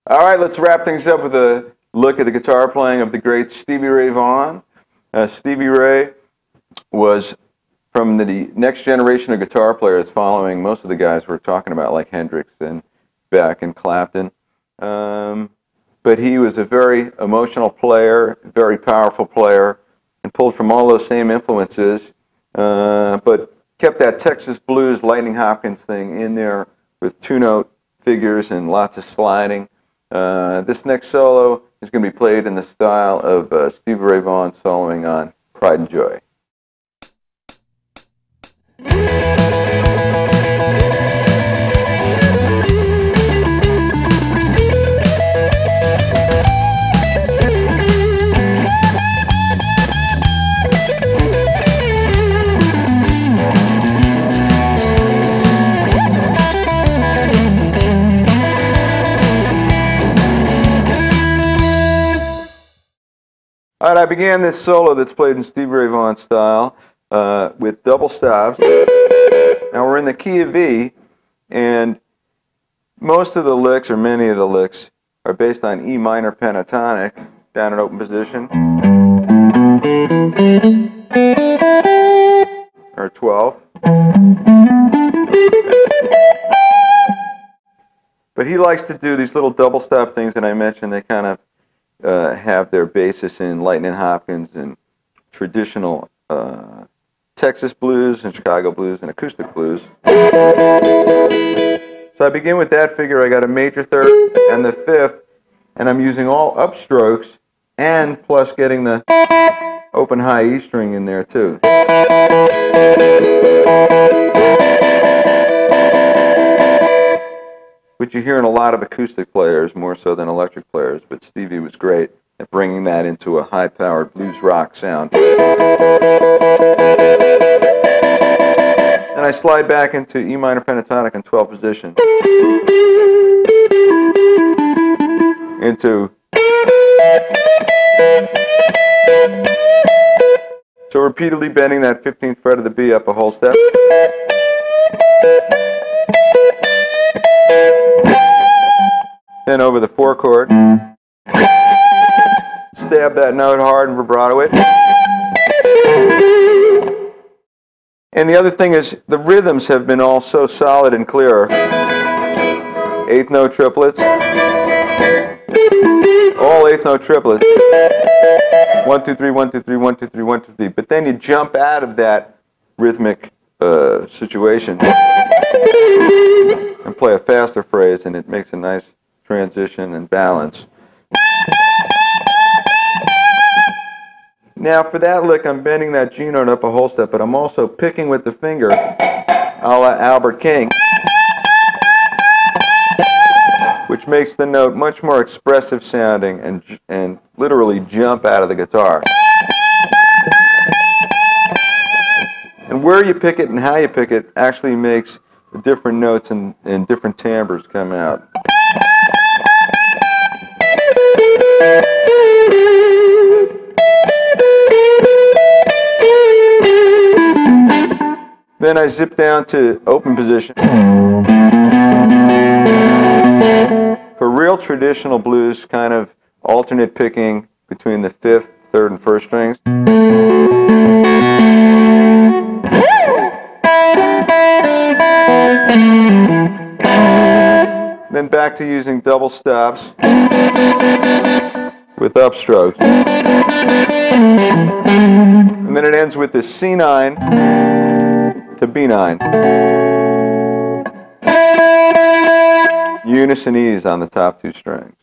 All right, let's wrap things up with a look at the guitar playing of the great Stevie Ray Vaughan. Stevie Ray was from the next generation of guitar players following most of the guys we're talking about, like Hendrix and Beck and Clapton. But he was a very emotional player, very powerful player, and pulled from all those same influences, but kept that Texas blues Lightning Hopkins thing in there with two-note figures and lots of sliding. This next solo is going to be played in the style of Stevie Ray Vaughan soloing on Pride and Joy. All right, I began this solo that's played in Stevie Ray Vaughan style with double stops. Now we're in the key of E, and most of the licks, or many of the licks, are based on E minor pentatonic, down in open position, or 12. But he likes to do these little double stop things that I mentioned. They kind of have their basis in Lightning Hopkins and traditional Texas blues and Chicago blues and acoustic blues. So I begin with that figure. I got a major third and the fifth, and I'm using all upstrokes and plus getting the open high E string in there too. Which you hear in a lot of acoustic players, more so than electric players, but Stevie was great at bringing that into a high-powered blues rock sound. And I slide back into E minor pentatonic in 12th position. Into... So repeatedly bending that 15th fret of the B up a whole step. Then over the 4 chord, stab that note hard and vibrato it. And the other thing is, the rhythms have been all so solid and clear. 8th note triplets, all 8th note triplets. 1, 2, 3, 1, 2, 3, 1, 2, 3, 1, 2, 3. But then you jump out of that rhythmic situation and play a faster phrase, and it makes a nice transition and balance. Now for that lick, I'm bending that G note up a whole step, but I'm also picking with the finger, a la Albert King, which makes the note much more expressive sounding and literally jump out of the guitar. And where you pick it and how you pick it actually makes the different notes and different timbres come out. Then I zip down to open position. For real traditional blues, kind of alternate picking between the 5th, 3rd, and 1st strings. Then back to using double stops with upstrokes. And then it ends with the C9 to B9. Unison E's on the top 2 strings.